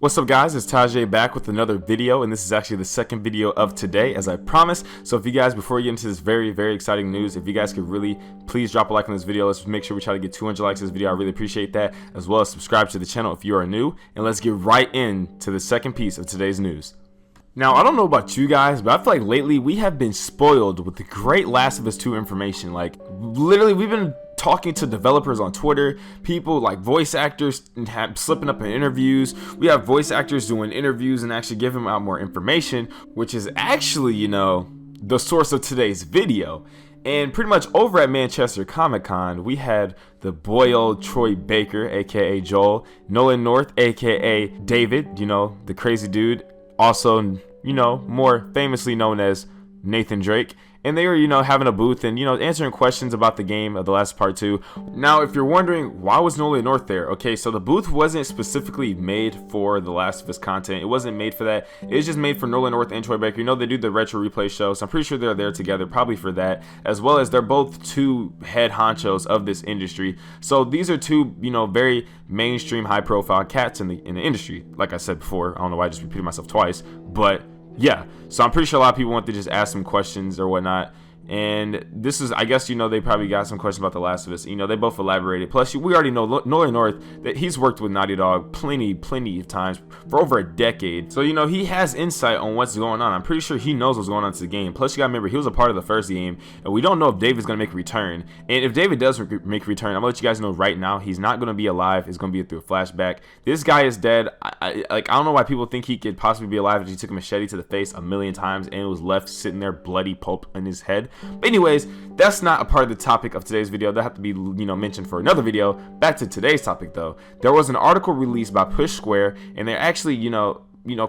What's up guys, it's Tajay back with another video, and this is actually the second video of today as I promised. So if you guys, before we get into this very exciting news, if you guys could really please drop a like on this video. Let's make sure we try to get 200 likes on this video. I really appreciate that, as well as subscribe to the channel if you are new, and let's get right into the second piece of today's news. Now, I don't know about you guys, but I feel like lately we have been spoiled with the great Last of Us 2 information. Like, literally, we've been talking to developers on Twitter, people like voice actors slipping up in interviews. We have voice actors doing interviews and actually giving out more information, which is actually, the source of today's video. And pretty much over at Manchester Comic-Con, we had the boy old Troy Baker, aka Joel, Nolan North, aka David, the crazy dude, also, more famously known as Nathan Drake. And they were, having a booth and, answering questions about the game of The Last Part 2. Now, if you're wondering, why was Nolan North there? Okay, so the booth wasn't specifically made for The Last of Us content. It wasn't made for that. It was just made for Nolan North and Troy Baker. They do the retro replay show, so I'm pretty sure they're there together, probably for that, as well as they're both two head honchos of this industry. So these are two, very mainstream, high-profile cats in the industry. Like I said before, I don't know why I just repeated myself twice, but yeah, so I'm pretty sure a lot of people want to just ask some questions or whatnot. And this is, I guess, they probably got some questions about The Last of Us. They both elaborated. Plus, we already know Nolan North, that he's worked with Naughty Dog plenty of times for over a decade. So, he has insight on what's going on. I'm pretty sure he knows what's going on to the game. Plus, you got to remember, he was a part of the first game. And we don't know if David's going to make a return. And if David does make a return, I'm going to let you guys know right now, he's not going to be alive. It's going to be through a flashback. This guy is dead. I don't know why people think he could possibly be alive if he took a machete to the face 1,000,000 times and it was left sitting there bloody pulp in his head. But anyways, that's not a part of the topic of today's video. That'll have to be, mentioned for another video. Back to today's topic though. There was an article released by Push Square, and they actually,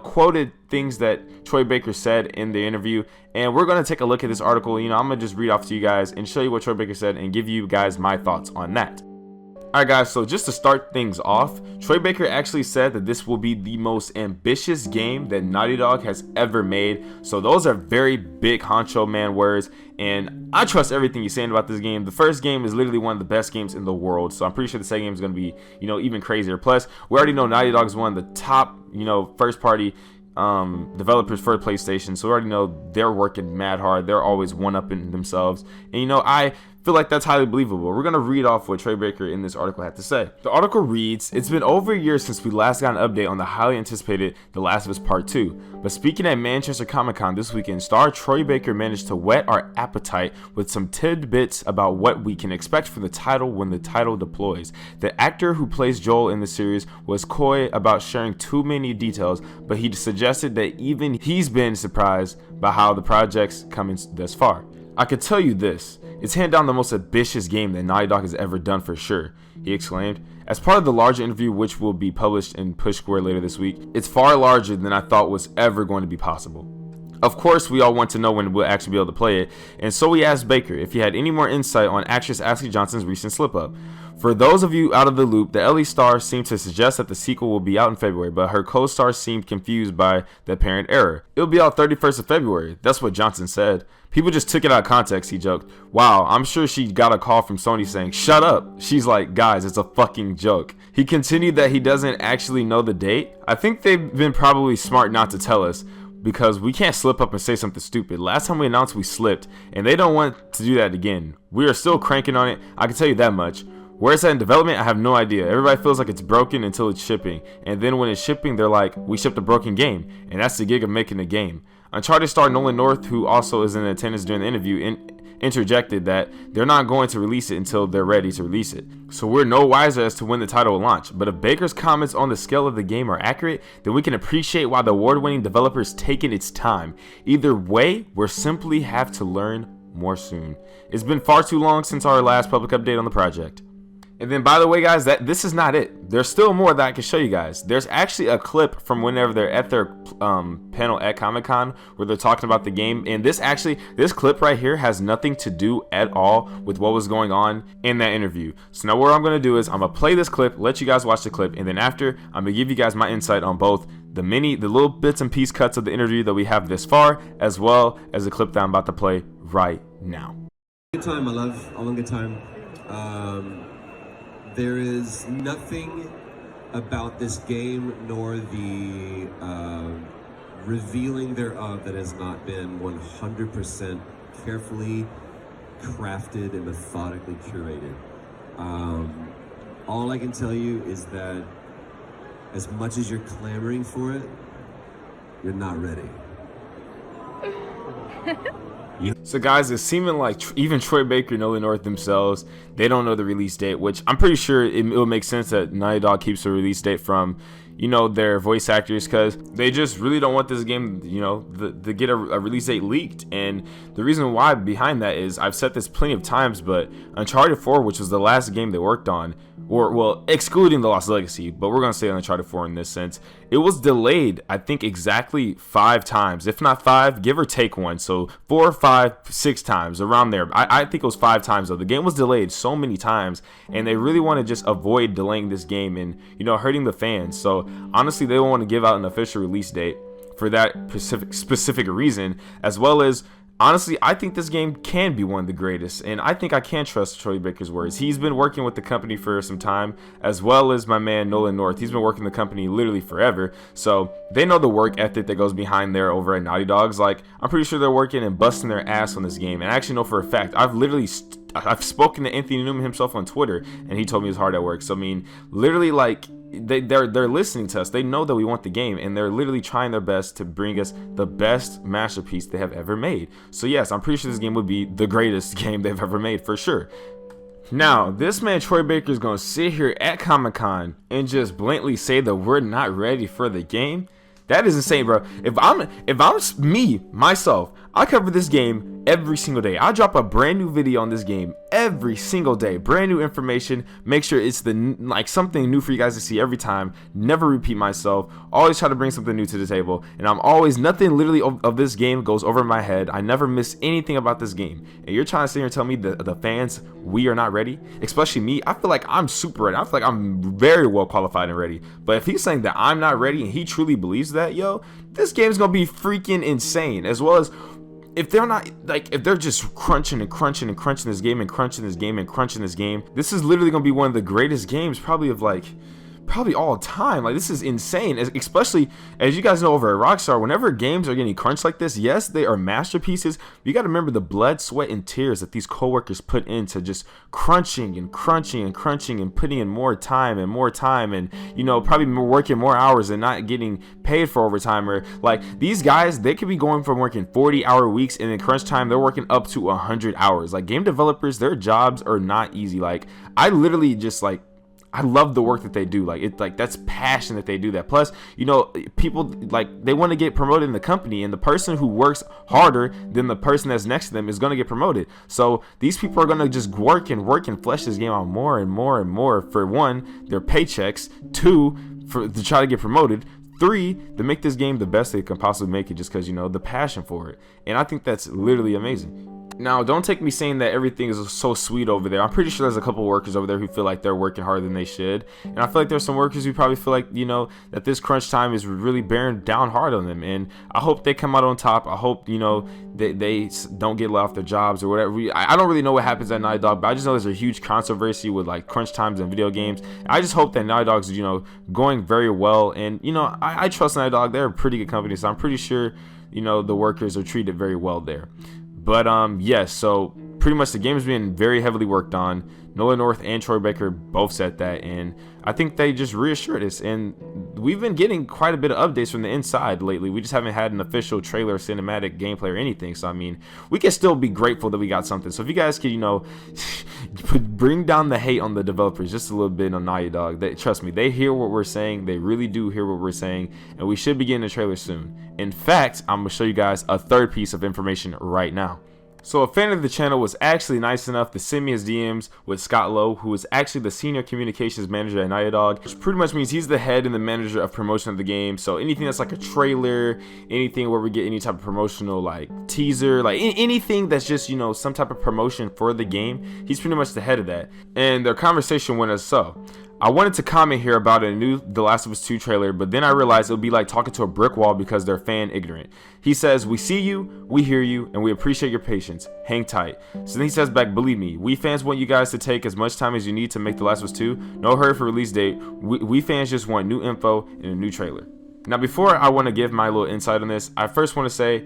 quoted things that Troy Baker said in the interview. And we're going to take a look at this article. I'm going to just read off to you guys and show you what Troy Baker said and give you guys my thoughts on that. Alright guys, so just to start things off, Troy Baker actually said that this will be the most ambitious game that Naughty Dog has ever made. So those are very big honcho man words, and I trust everything he's saying about this game. The first game is literally one of the best games in the world, so I'm pretty sure the second game is going to be, even crazier. Plus, we already know Naughty Dog is one of the top, first party developers for PlayStation, so we already know they're working mad hard. They're always one-upping themselves, and I feel like that's highly believable. We're gonna read off what Troy Baker in this article had to say. The article reads, "It's been over a year since we last got an update on the highly anticipated The Last of Us Part 2, but speaking at Manchester Comic-Con this weekend, star Troy Baker managed to whet our appetite with some tidbits about what we can expect from the title when the title deploys. The actor who plays Joel in the series was coy about sharing too many details, but he suggested that even he's been surprised by how the project's coming thus far. I could tell you this, it's hands down the most ambitious game that Naughty Dog has ever done for sure," he exclaimed. As part of the larger interview, which will be published in Push Square later this week, "It's far larger than I thought was ever going to be possible. Of course, we all want to know when we'll actually be able to play it, and so we asked Baker if he had any more insight on actress Ashley Johnson's recent slip-up. For those of you out of the loop, the Ellie star seemed to suggest that the sequel will be out in February, but her co-star seemed confused by the apparent error. It'll be out 31st of February, that's what Johnson said. People just took it out of context," he joked. "Wow, I'm sure she got a call from Sony saying, 'Shut up.' She's like, 'Guys, it's a fucking joke.'" He continued that he doesn't actually know the date. "I think they've been probably smart not to tell us, because we can't slip up and say something stupid. Last time we announced we slipped, and they don't want to do that again. We are still cranking on it, I can tell you that much. Where it's at in development, I have no idea. Everybody feels like it's broken until it's shipping, and then when it's shipping, they're like, 'We shipped a broken game,' and that's the gig of making a game." Uncharted star Nolan North, who also is in attendance during the interview, interjected that they're not going to release it until they're ready to release it. So we're no wiser as to when the title will launch, but if Baker's comments on the scale of the game are accurate, then we can appreciate why the award-winning developer is taking its time. Either way, we'll simply have to learn more soon. It's been far too long since our last public update on the project. And then, by the way, guys, this is not it. There's still more that I can show you guys. There's actually a clip from whenever they're at their panel at Comic-Con where they're talking about the game. And this clip right here has nothing to do at all with what was going on in that interview. So now what I'm going to do is I'm going to play this clip, let you guys watch the clip, and then after, I'm going to give you guys my insight on both the little bits and piece cuts of the interview that we have this far, as well as the clip that I'm about to play right now. Good time, my love. All in good time. There is nothing about this game, nor the revealing thereof that has not been 100% carefully crafted and methodically curated. All I can tell you is that as much as you're clamoring for it, you're not ready. So guys, it's seeming like even Troy Baker and Ellie North themselves, they don't know the release date, which I'm pretty sure it will make sense that Naughty Dog keeps the release date from, you know, their voice actors, because they just really don't want this game, you know, to get a release date leaked. And the reason why behind that is, I've said this plenty of times, but Uncharted 4, which was the last game they worked on, or well, excluding the Lost Legacy, but we're gonna say Uncharted 4 in this sense, it was delayed, I think, exactly 5 times, if not 5, give or take one. So 4, 5, 6 times around there. I think it was 5 times though. The game was delayed so many times, and they really want to just avoid delaying this game and, you know, hurting the fans. So honestly, they don't want to give out an official release date for that specific reason, as well as, honestly, I think this game can be one of the greatest, and I think I can trust Troy Baker's words. He's been working with the company for some time, as well as my man Nolan North. He's been working the company literally forever, so they know the work ethic that goes behind there over at Naughty Dog's. Like, I'm pretty sure they're working and busting their ass on this game, and I actually know for a fact, I've spoken to Anthony Newman himself on Twitter, and he told me it's hard at work. So I mean, literally, like, they're listening to us. They know that we want the game, and they're literally trying their best to bring us the best masterpiece they have ever made. So yes, I'm pretty sure this game would be the greatest game they've ever made for sure. Now, this man Troy Baker is gonna sit here at Comic-Con and just blatantly say that we're not ready for the game. That is insane, bro. If I'm me, myself, I cover this game every single day. I drop a brand new video on this game every single day. Brand new information. Make sure it's something new for you guys to see every time. Never repeat myself. Always try to bring something new to the table. And I'm always, nothing literally of this game goes over my head. I never miss anything about this game. And you're trying to sit here and tell me the fans, we are not ready? Especially me. I feel like I'm super ready. I feel like I'm very well qualified and ready. But if he's saying that I'm not ready and he truly believes that, yo, this game's gonna be freaking insane. As well as, if they're not, like, if they're just crunching and crunching and crunching this game and crunching this game and crunching this game, this is literally gonna be one of the greatest games probably all time. Like, this is insane, especially as you guys know over at Rockstar, whenever games are getting crunched like this, yes, they are masterpieces. You got to remember the blood, sweat, and tears that these coworkers put into just crunching and crunching and crunching and putting in more time and, you know, probably working more hours and not getting paid for overtime. Or, like, these guys, they could be going from working 40-hour weeks, and in crunch time they're working up to 100 hours. Like, game developers, their jobs are not easy. Like, I literally just, like, I love the work that they do. Like, that's passion that they do that. Plus, you know, people, like, they want to get promoted in the company, and the person who works harder than the person that's next to them is going to get promoted. So these people are going to just work and flesh this game out more and more and more. For one, their paychecks. 2, to try to get promoted. 3, to make this game the best they can possibly make it, just because, you know, the passion for it. And I think that's literally amazing. Now, don't take me saying that everything is so sweet over there. I'm pretty sure there's a couple workers over there who feel like they're working harder than they should. And I feel like there's some workers who probably feel like, you know, that this crunch time is really bearing down hard on them. And I hope they come out on top. I hope, you know, they don't get let off their jobs or whatever. I don't really know what happens at Naughty Dog, but I just know there's a huge controversy with, like, crunch times in video games. I just hope that Naughty Dog's, you know, going very well. And, you know, I trust Naughty Dog. They're a pretty good company, so I'm pretty sure, you know, the workers are treated very well there. But yes, so pretty much the game is being very heavily worked on. Nolan North and Troy Baker both said that, and I think they just reassured us. And we've been getting quite a bit of updates from the inside lately. We just haven't had an official trailer, cinematic gameplay, or anything. So I mean, we can still be grateful that we got something. So if you guys could, you know, bring down the hate on the developers just a little bit on Naughty Dog. Trust me, they hear what we're saying. They really do hear what we're saying, and we should be getting a trailer soon. In fact, I'm gonna show you guys a third piece of information right now. So a fan of the channel was actually nice enough to send me his DMs with Scott Lowe, who is actually the senior communications manager at Naughty Dog, which pretty much means he's the head and the manager of promotion of the game. So anything that's like a trailer, anything where we get any type of promotional, like, teaser, like anything that's just, you know, some type of promotion for the game, he's pretty much the head of that. And their conversation went as so. I wanted to comment here about a new The Last of Us 2 trailer, but then I realized it would be like talking to a brick wall because they're fan ignorant. He says, "We see you, we hear you, and we appreciate your patience. Hang tight." So then he says back, "Believe me, we fans want you guys to take as much time as you need to make The Last of Us 2. No hurry for release date. We fans just want new info and a new trailer." Now, before I want to give my little insight on this, I first want to say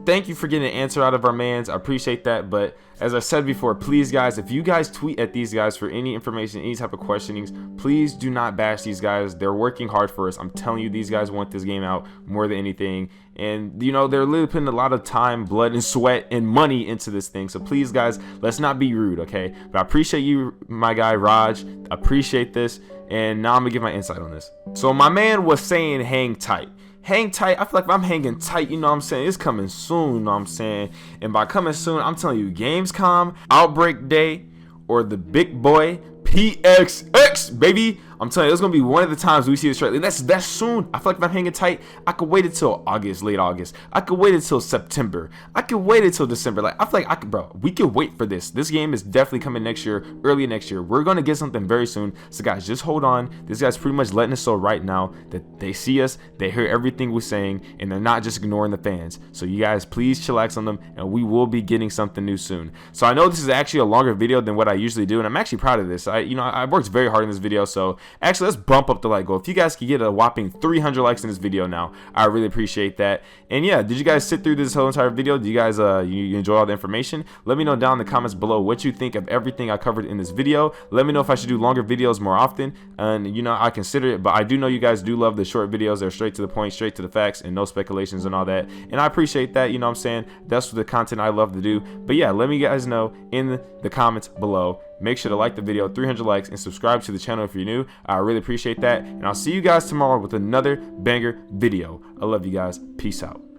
thank you for getting an answer out of our mans. I appreciate that. But as I said before, please guys, if you guys tweet at these guys for any information, any type of questionings, please do not bash these guys. They're working hard for us. I'm telling you, these guys want this game out more than anything. And you know, they're literally putting a lot of time, blood, and sweat and money into this thing. So please guys, let's not be rude, okay? But I appreciate you, my guy Raj. I appreciate this. And now I'm gonna give my insight on this. So my man was saying hang tight. Hang tight. I feel like if I'm hanging tight, you know what I'm saying, it's coming soon, you know what I'm saying. And by coming soon, I'm telling you, Gamescom, Outbreak Day, or the big boy PXX, baby. I'm telling you, it's gonna be one of the times we see this trailer. That's soon. I feel like if I'm hanging tight, I could wait until August, late August. I could wait until September. I could wait until December. Like, I feel like we could wait for this. This game is definitely coming next year, early next year. We're gonna get something very soon. So guys, just hold on. This guy's pretty much letting us know right now that they see us, they hear everything we're saying, and they're not just ignoring the fans. So you guys, please chillax on them, and we will be getting something new soon. So I know this is actually a longer video than what I usually do, and I'm actually proud of this. I worked very hard in this video, so actually let's bump up the like goal. If you guys could get a whopping 300 likes in this video now, I really appreciate that. And yeah, did you guys sit through this whole entire video? Do you guys you enjoy all the information? Let me know down in the comments below what you think of everything I covered in this video. Let me know if I should do longer videos more often, and you know, I consider it, but I do know you guys do love the short videos. They're straight to the point, straight to the facts, and no speculations and all that, and I appreciate that. You know what I'm saying? That's the content I love to do. But yeah, let me guys know in the comments below. Make sure to like the video, 300 likes, and subscribe to the channel if you're new. I really appreciate that. And I'll see you guys tomorrow with another banger video. I love you guys. Peace out.